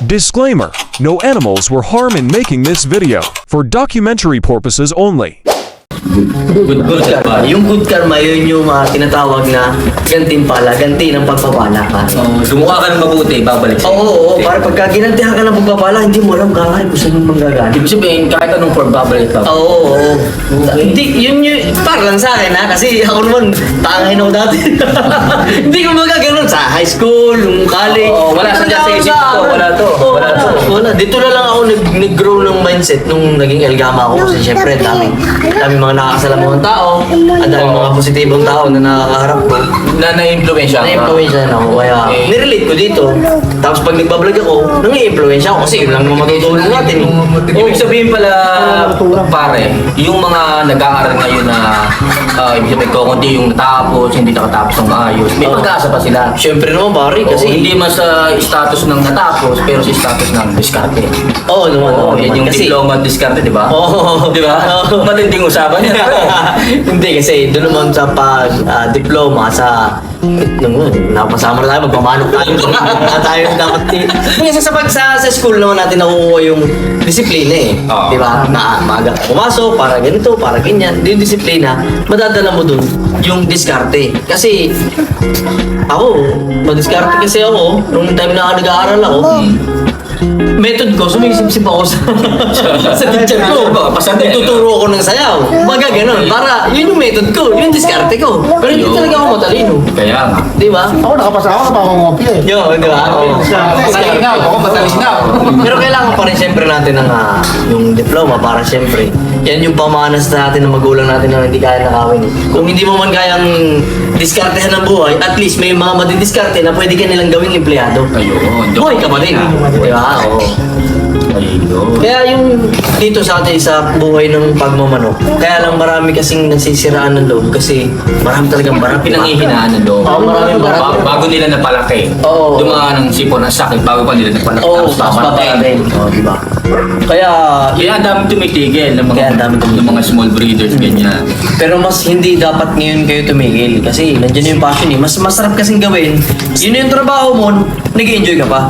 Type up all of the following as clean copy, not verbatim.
Disclaimer: no animals were harmed in making this video, for documentary purposes only. Good karma. Yung good karma, yun yung tinatawag na gantimpala, ganti ng pagpapala ka. Sumuka ka ng mabuti, babalik sa'yo. Oo, para pagka ginantihan ka ng pagpapala, hindi mo alam kung saan yung manggagaling. Ibig sabihin, kahit anong form, babalik ka. Oo. Hindi, yun para lang sa akin kasi ako naman, tangin ako dati. Hindi ko magaganon sa high school, yung college. Oo, wala sa isip ko, wala to. Wala. Dito na lang ako nag-grow ng mindset nung naging Elgama ako kasi syempre dami mga nakakasalamuhang tao, ang dami mga positibong tao na nakakaharap ko. Na-influensya ka. Na-influensya na ako, kaya nirelate ko dito. Tapos pag nagbablog ako, nang-i-influensya ako kasi yun lang naman matutulong natin. Ibig sabihin pala, pare, yung mga nag-aaral ngayon na ibig sabihin ko, kundi yung natapos, hindi nakatapos ng maayos, may pag-asa pa sila. Siyempre naman pare, kasi Hindi mas sa status ng natapos, pero sa status ng diskarte. Oo naman. Yan yung kasi, diploma at diskarte, di ba? Oo. Di ba? Matinding usapan yan. Hindi kasi doon naman sa diploma sa napasama na tayo, magpamanok tayo. Tayo dapat kasi sa school naman natin nakukuha yung disiplina eh. Oo. Di ba? Na maaga pumasok, para ganito, para ganyan. Yung disiplina, madadala mo dun yung diskarte. Kasi ako, madiskarte kasi ako, nung time na nag-aaral ako, method ko, sumisip-sip ako sa teacher ko. Pasante. Tuturo ako ng sayaw. Baga ganun. Para, yun yung method ko, yun yung diskarte ko. Pero hindi talaga ako matalino. Kaya nga. Di ba? Ako nakapasa ako, napakangopya eh. Yo, di ba? Matalinaw, ako matalinaw. Pero kailangan pa rin siyempre natin ng yung diploma para siyempre yan yung pamanas natin ng magulang natin na hindi kaya nakawin. Kung hindi mo man kayang diskartehan ng buhay, at least may mga madidiskarte na pwede ka nilang gawing empleyado. Ayun. Buhay ka pa rin. Di ba? Oo. Ayun. Kaya yung dito sa atin sa buhay ng pagmamanok, kaya lang marami kasing nasisiraan ng loob kasi marami talagang barat. Pinanghihinaan ng loob. Oo, maraming barat. Bago nila napalaki. Oo. Dumaan ng sipon ng sakit bago pa nila napalaki. Oo, tapos papatay. Oo, di ba? Kaya, Kaya ang daming tumitigil ng Kaya ang daming tumitigil. ng mga small breeders, ganyan. pero mas hindi dapat ngayon kayo tumigil kasi nandiyan yung passion eh. Mas masarap kasing gawin. Yun yung trabaho mo, nag-enjoy ka pa.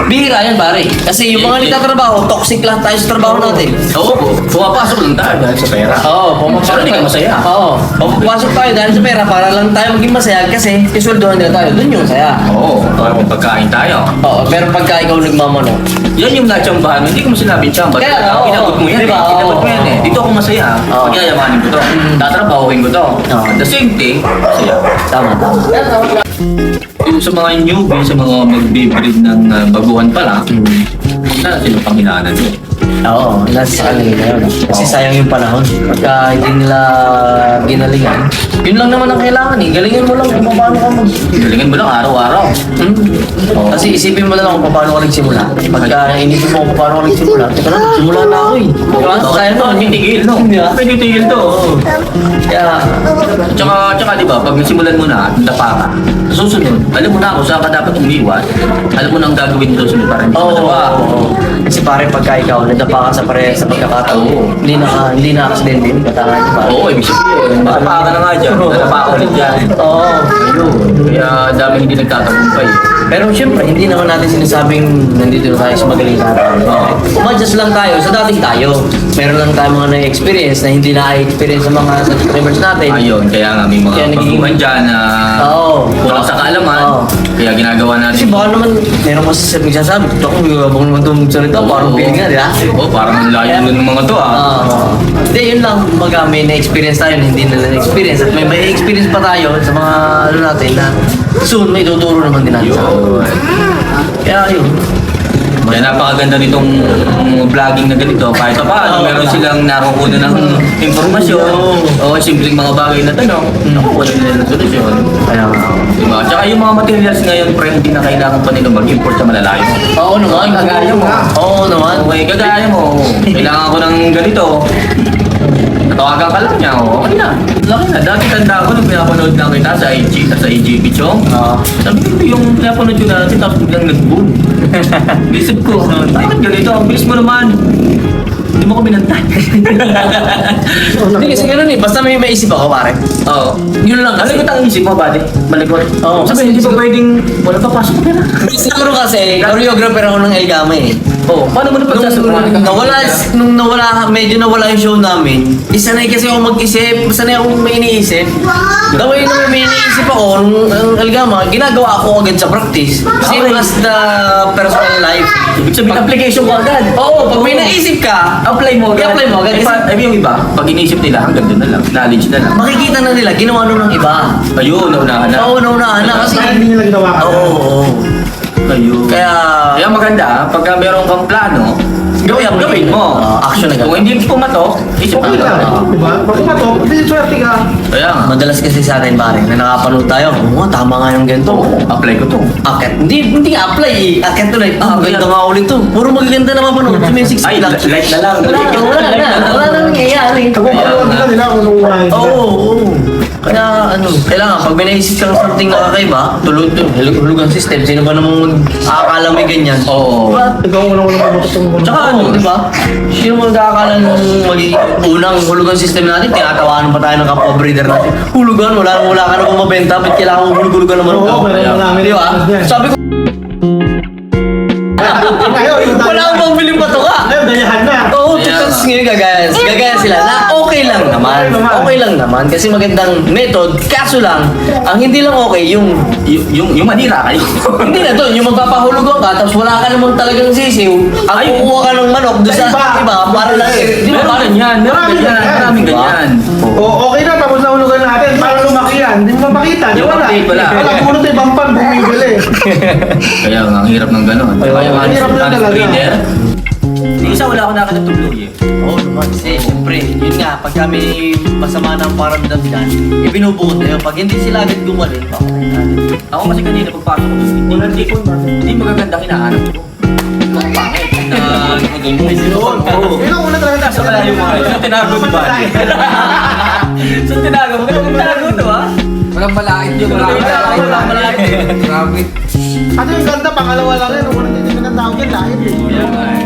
Bihira yan pare. Kasi yung mga nagtatrabaho, toxic lang tayo sa trabaho natin. Oo, pumapasok lang tayo dahil sa pera. Oo, Pero hindi ka masaya. Oo, pumapasok tayo dahil sa pera para lang tayo maging masaya kasi isweldohan nila tayo. Doon yung saya. Oo, para may pagkain tayo. Oo, pero pagka ikaw nagmamano, Yan yung natsambahan. Hindi ko mo sinabing tsamba. Kaya nga, oo. Inabot mo yan. Diba? Eh. Inabot mo yan eh. Dito ako masaya. Oo. Pagyayamanin ko to. Tatrabahuin ko to. Oo. At the same thing, masaya. tama. Sa mga newbie, sa mga magbe-breed ng baguhan pa lang, na sila panghinaanan mo. Oo, nasa kanila yun. Kasi sayang yung panahon. Pagka hindi nila ginalingan, yun lang naman ang kailangan eh. Galingan mo lang kung paano ka Galingan mo lang araw-araw. Oo. Kasi isipin mo na lang kung paano ka nagsimula. Pagka inisip mo kung paano ka nagsimula, teka lang, nagsimula na ako eh. Diba? Kaya mo, Hindi tigil, no? Yeah. Pwede tigil to. Kaya, Tsaka di ba, pag nasimulan mo na at natapa ka, sa susunod, alam mo na kung saan ka dapat umiwas, alam mo na ang gagawin mo susunod para hindi oo. matawa. Kasi pare pagka ikaw, nadapa ka sa parehas sa pagkakataon, hindi na accident din, katangan pa. Oo, ibig sabihin, matapa ka na nga dyan, natapa ka ulit dyan. Oo. Ayun, kaya dami hindi nagtatagumpay. Pero syempre, hindi naman natin sinasabing nandito na tayo sa magaling natin. Umadjust lang tayo sa dating tayo. Meron lang tayo mga na-experience na hindi na-experience sa mga subscribers natin. Ayun, kaya nga may mga Kaya nagiging- baguhan dyan na Oo. kulang sa kaalaman, Oo. kaya ginagawa Kasi natin. baka naman, meron kasi nagsasabi, ako baka naman itong salita, parang feeling nga, di ba? Oo, parang ang layo nun ng mga to Hindi, yun lang. Kumbaga, may na-experience tayo na hindi nila na-experience. At may experience pa tayo sa mga ano natin na soon may tuturo naman din natin. Yun. Kaya yun. Kaya napakaganda nitong vlogging na ganito. Kahit pa paano, meron silang nakukuha ng impormasyon. O simpleng mga bagay na tanong. Nakukuha nila ng solusyon. Kaya nga. Diba? Tsaka yung mga materials ngayon, pre, hindi na kailangan pa nila mag-import sa malalayo. Oo naman. Kagaya mo. Oo naman. Okay, kagaya mo. Kailangan ko ng ganito. Natawagan ka lang niya, okay na. Laki na. Dati tanda ko nung pinapanood na kita sa IG Bichong. Sabi ko, yung pinapanood ko natin, tapos biglang nag-boom. Isip ko, bakit ganito? Ang bilis mo naman. Hindi mo ko binantay. Hindi kasi ganun eh, basta may maisip ako pare. Oo. Yun lang kasi. Malikot ang isip mo, buddy. Malikot. Oo, Sabi, hindi pa pwedeng wala pa pasok ka na. Siguro kasi, choreographer ako ng Elgama eh. Oo. Paano mo na pagsasabuhan? Nung nawala, medyo nawala yung show namin, isanay kasi ako mag-isip, sanay ako may iniisip. Gawin na may iniisip ako, nung Elgama, ginagawa ko agad sa practice. Same as the personal life. Ibig sabihin, application ko agad. Oo, pag may naisip ka, Apply mo agad. I-apply mo agad. Yung iba, pag inisip nila, hanggang doon na lang. Knowledge na lang. makikita na nila, ginawa nun ng iba. Ayun, naunahan na. Oo, naunahan na kasi. Bakit hindi nila ginawa ka? Oo. Ayun. Kaya, Maganda, pagka meron kang plano, gawin mo. Action na Kung gawin. hindi pumatok, isip Okay mo lang. lang. Diba? Pag pumatok, hindi swerte ka. Kaya nga, Madalas kasi sa atin pare, na nakapanood tayo. Oo, tama nga yung ganito. apply ko to. Akit. Hindi apply eh. Akit to like, maganda nga ulit to. Puro magaganda naman panood. May 6 Ay, lang. light na lang. Wala na nangyayari. Pag-upload ka nila kung anong unahin sila. Oo. Kaya kailangan pag may naisip kang something na kakaiba, hulugan system. Sino ba namang akala may ganyan? Oo. Diba? Ikaw unang mamatutong mo. Tsaka di ba? Sino magkakala nung unang hulugan system natin, tinatawanan pa tayo ng kapwa breeder natin. Hulugan, wala ka na bumabenta, ba't kailangan mo hulug-hulugan naman? Oo, meron na namin. Di ba? Sabi ko, wala akong pambiling patoka. Ngayon, ganyahan na. Oo, tapos ngayon gagaya sila na okay lang naman. Okay lang naman kasi magandang method. Kaso lang, ang hindi lang okay yung Yung manira kayo. hindi na doon, yung magpapahulugan ka tapos wala ka namang talagang sisiw. Ang kukuha ka ng manok doon sa iba para lang. Di ba? Meron ganyan, maraming ganyan. O, okay na, tapos nahulugan natin. Para lumaki yan. Hindi mo mapakita. Di Yung wala. update wala. Wala, puro tayo ibang pan bumibili. Kaya nga, ang hirap ng gano'n. Kaya yung ang hirap na talaga. breeder. Yung isa wala ako nakita tubloy eh. Oo naman. Kasi siyempre, yun nga, pag kami masama ng paramdam dyan, ibinubuod na yun. Pag hindi sila agad gumaling, papatay natin. Ako kasi kanina pagpasok ko doon, hindi magaganda hinahanap ko. Ang pangit na magaganda Yun, oo. Yun ang una talaga Nasa kaya yung mga yun. Tinago di ba? So tinago mo? Ganun tinago to ha? Walang malait yun. Walang malait. Grabe. Kasi yung ganda, pangalawa lang yan. Unang hindi ng tao dyan, lahit eh. Kaya nga eh.